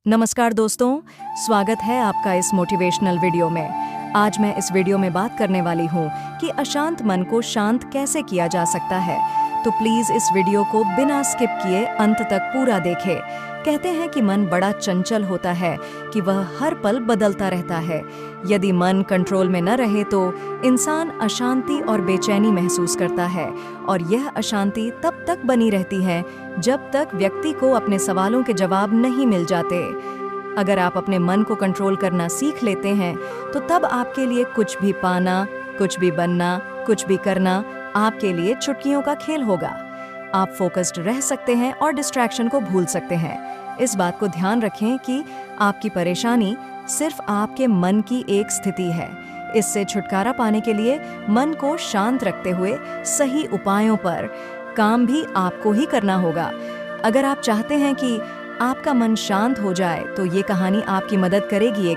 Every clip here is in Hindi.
नमस्कार दोस्तों, स्वागत है आपका इस मोटिवेशनल वीडियो में। आज मैं इस वीडियो में बात करने वाली हूँ कि अशांत मन को शांत कैसे किया जा सकता है। तो प्लीज इस वीडियो को बिना स्किप किए अंत तक पूरा देखें। कहते हैं कि मन बड़ा चंचल होता है, कि वह हर पल बदलता रहता है। यदि मन कंट्रोल में न रहे तो इंसान अशांति और बेचैनी महसूस करता है, और यह अशांति तब तक बनी रहती है जब तक व्यक्ति को अपने सवालों के जवाब नहीं मिल जाते। अगर आप अपने मन को कंट्रोल करना सीख लेते हैं तो तब आपके लिए कुछ भी पाना, कुछ भी बनना, कुछ भी करना आपके लिए चुटकियों का खेल होगा। आप फोकस्ड रह सकते हैं और डिस्ट्रैक्शन को भूल सकते हैं। इस बात को ध्यान रखें कि आपकी परेशानी सिर्फ आपके मन की एक स्थिति है। इससे छुटकारा पाने के लिए मन को शांत रखते हुए सही उपायों पर काम भी आपको ही करना होगा। अगर आप चाहते हैं कि आपका मन शांत हो जाए तो ये कहानी आपकी मदद करेगी।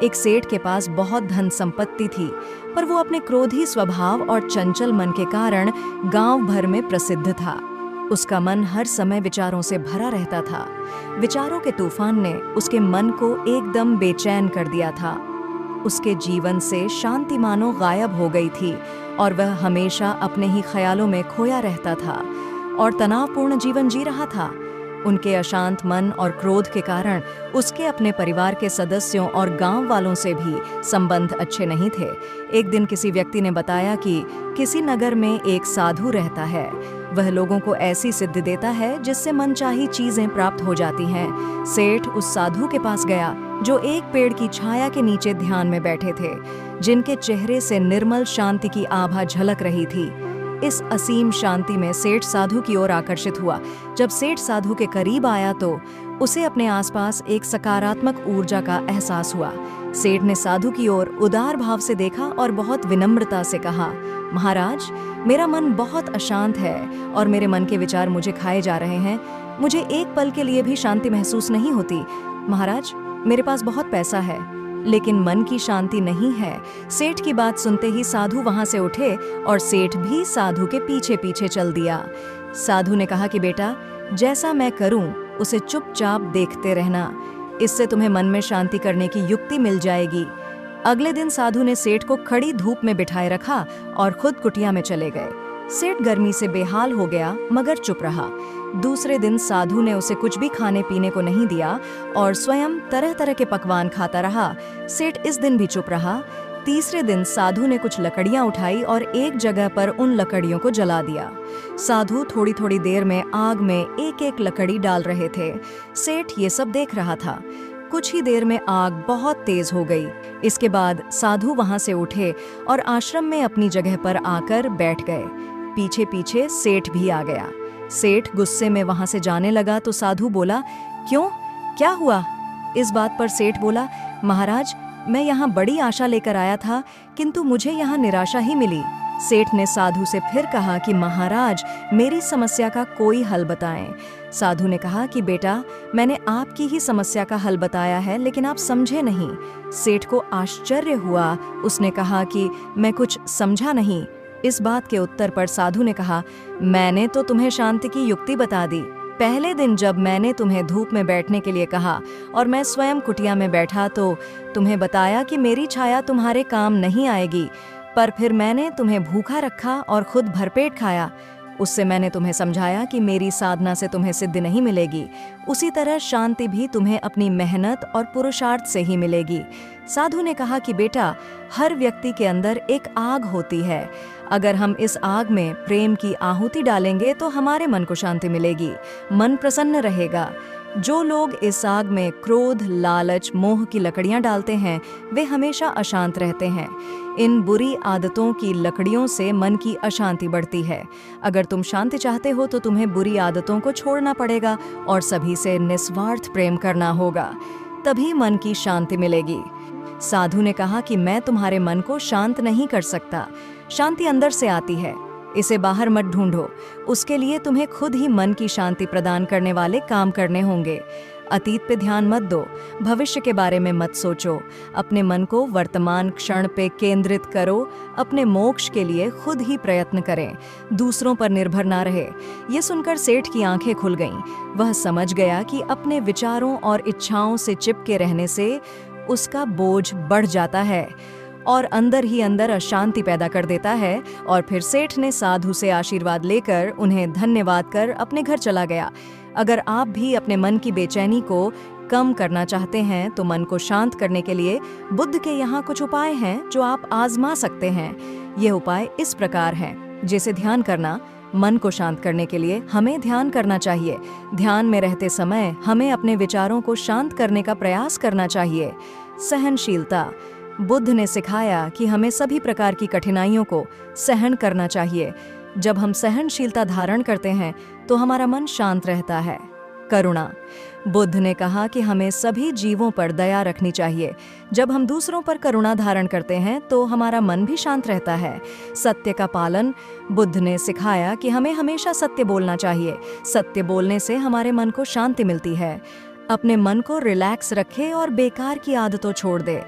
एक सेठ के पास बहुत धन संपत्ति थी, पर वो अपने क्रोधी स्वभाव और चंचल मन के कारण गांव भर में प्रसिद्ध था। उसका मन हर समय विचारों से भरा रहता था। विचारों के तूफान ने उसके मन को एकदम बेचैन कर दिया था। उसके जीवन से शांति मानो गायब हो गई थी और वह हमेशा अपने ही ख्यालों में खोया रहता था और तनावपूर्ण जीवन जी रहा था। उनके अशांत मन और क्रोध के कारण उसके अपने परिवार के सदस्यों और गांव वालों से भी संबंध अच्छे नहीं थे। एक दिन किसी व्यक्ति ने बताया कि किसी नगर में एक साधु रहता है। वह लोगों को ऐसी सिद्धि देता है जिससे मनचाही चीजें प्राप्त हो जाती हैं। सेठ उस साधु के पास गया जो एक पेड़ की छाया के नीचे ध्यान में बैठे थे, जिनके चेहरे से निर्मल शांति की आभा झलक रही थी। इस असीम शांति में सेठ साधु की ओर आकर्षित हुआ। जब सेठ साधु के करीब आया तो उसे अपने आसपास एक सकारात्मक ऊर्जा का एहसास हुआ। सेठ ने साधु की ओर उदार भाव से देखा और बहुत विनम्रता से कहा, महाराज, मेरा मन बहुत अशांत है और मेरे मन के विचार मुझे खाए जा रहे हैं। मुझे एक पल के लिए भी शांति महसूस नहीं होती। महाराज, मेरे पास बहुत पैसा है लेकिन मन की शांति नहीं है। सेठ की बात सुनते ही साधु वहां से उठे और सेठ भी साधु के पीछे पीछे चल दिया। साधु ने कहा कि बेटा, जैसा मैं करूं उसे चुपचाप देखते रहना, इससे तुम्हें मन में शांति करने की युक्ति मिल जाएगी। अगले दिन साधु ने सेठ को खड़ी धूप में बिठाए रखा और खुद कुटिया में चले गए। सेठ गर्मी से बेहाल हो गया मगर चुप रहा। दूसरे दिन साधु ने उसे कुछ भी खाने पीने को नहीं दिया और स्वयं तरह तरह के पकवान खाता रहा। सेठ इस दिन भी चुप रहा। तीसरे दिन साधु ने कुछ लकड़ियां उठाई और एक जगह पर उन लकड़ियों को जला दिया। साधु थोड़ी थोड़ी देर में आग में एक एक लकड़ी डाल रहे थे। सेठ ये सब देख रहा था। कुछ ही देर में आग बहुत तेज हो गई। इसके बाद साधु वहां से उठे और आश्रम में अपनी जगह पर आकर बैठ गए। पीछे पीछे सेठ भी आ गया। सेठ गुस्से में वहां से जाने लगा तो साधु बोला, क्यों, क्या हुआ? इस बात पर सेठ बोला, महाराज, मैं यहाँ बड़ी आशा लेकर आया था किंतु मुझे यहाँ निराशा ही मिली। सेठ ने साधु से फिर कहा कि महाराज, मेरी समस्या का कोई हल बताएं। साधु ने कहा कि बेटा, मैंने आपकी ही समस्या का हल बताया है लेकिन आप समझे नहीं। सेठ को आश्चर्य हुआ। उसने कहा कि मैं कुछ समझा नहीं। इस बात के उत्तर पर साधु ने कहा, मैंने तो तुम्हें शांति की युक्ति बता दी। पहले दिन जब मैंने तुम्हें धूप में बैठने के लिए कहा और मैं स्वयं कुटिया में बैठा तो तुम्हें बताया कि मेरी छाया तुम्हारे काम नहीं आएगी, पर फिर मैंने तुम्हें भूखा रखा और खुद भरपेट खाया। उससे मैंने तुम्हें समझाया कि मेरी साधना से तुम्हें सिद्धि नहीं मिलेगी। उसी तरह शांति भी तुम्हें अपनी मेहनत और पुरुषार्थ से ही मिलेगी। साधु ने कहा कि बेटा, हर व्यक्ति के अंदर एक आग होती है। अगर हम इस आग में प्रेम की आहुति डालेंगे तो हमारे मन को शांति मिलेगी, मन प्रसन्न रहेगा। जो लोग इस आग में क्रोध, लालच, मोह की लकड़ियां डालते हैं वे हमेशा अशांत रहते हैं। इन बुरी आदतों की लकड़ियों से मन की अशांति बढ़ती है। अगर तुम शांति चाहते हो तो तुम्हें बुरी आदतों को छोड़ना पड़ेगा और सभी से निस्वार्थ प्रेम करना होगा, तभी मन की शांति मिलेगी। साधु ने कहा कि मैं तुम्हारे मन को शांत नहीं कर सकता। शांति अंदर से आती है, इसे बाहर मत ढूंढो। उसके लिए तुम्हें खुद ही मन की शांति प्रदान करने वाले काम करने होंगे। अतीत पे ध्यान मत दो, भविष्य के बारे में मत सोचो। अपने मन को वर्तमान क्षण पे केंद्रित करो। अपने मोक्ष के लिए खुद ही प्रयत्न करें, दूसरों पर निर्भर ना रहे। ये सुनकर सेठ की आंखें खुल गईं। वह समझ गया कि अपने विचारों और इच्छाओं से चिपके रहने से उसका बोझ बढ़ जाता है और अंदर ही अंदर अशांति पैदा कर देता है। और फिर सेठ ने साधु से आशीर्वाद लेकर उन्हें धन्यवाद कर अपने घर चला गया। अगर आप भी अपने मन की बेचैनी को कम करना चाहते हैं तो मन को शांत करने के लिए बुद्ध के यहाँ कुछ उपाय हैं जो आप आजमा सकते हैं। ये उपाय इस प्रकार हैं। जैसे ध्यान करना। मन को शांत करने के लिए हमें ध्यान करना चाहिए। ध्यान में रहते समय हमें अपने विचारों को शांत करने का प्रयास करना चाहिए। सहनशीलता। बुद्ध ने सिखाया कि हमें सभी प्रकार की कठिनाइयों को सहन करना चाहिए। जब हम सहनशीलता धारण करते हैं तो हमारा मन शांत रहता है। करुणा। बुद्ध ने कहा कि हमें सभी जीवों पर दया रखनी चाहिए। जब हम दूसरों पर करुणा धारण करते हैं तो हमारा मन भी शांत रहता है। सत्य का पालन। बुद्ध ने सिखाया कि हमें हमेशा सत्य बोलना चाहिए। सत्य बोलने से हमारे मन को शांति मिलती है। अपने मन को रिलैक्स रखें और बेकार की आदतों छोड़ दे।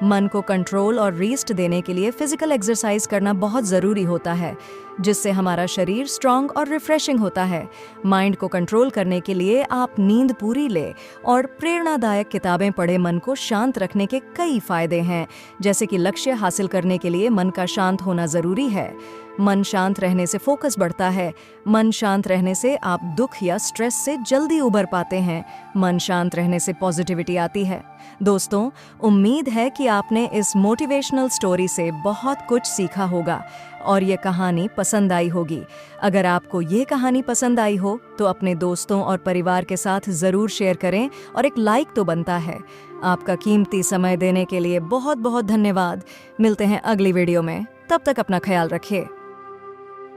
मन को कंट्रोल और रीस्ट देने के लिए फिजिकल एक्सरसाइज करना बहुत ज़रूरी होता है, जिससे हमारा शरीर स्ट्रांग और रिफ्रेशिंग होता है। माइंड को कंट्रोल करने के लिए आप नींद पूरी ले और प्रेरणादायक किताबें पढ़े। मन को शांत रखने के कई फायदे हैं, जैसे कि लक्ष्य हासिल करने के लिए मन का शांत होना ज़रूरी है। मन शांत रहने से फोकस बढ़ता है। मन शांत रहने से आप दुख या स्ट्रेस से जल्दी उबर पाते हैं। मन शांत रहने से पॉजिटिविटी आती है। दोस्तों, उम्मीद है कि आपने इस मोटिवेशनल स्टोरी से बहुत कुछ सीखा होगा और ये कहानी पसंद आई होगी। अगर आपको ये कहानी पसंद आई हो तो अपने दोस्तों और परिवार के साथ ज़रूर शेयर करें और एक लाइक तो बनता है। आपका कीमती समय देने के लिए बहुत बहुत धन्यवाद। मिलते हैं अगली वीडियो में। तब तक अपना ख्याल रखिए।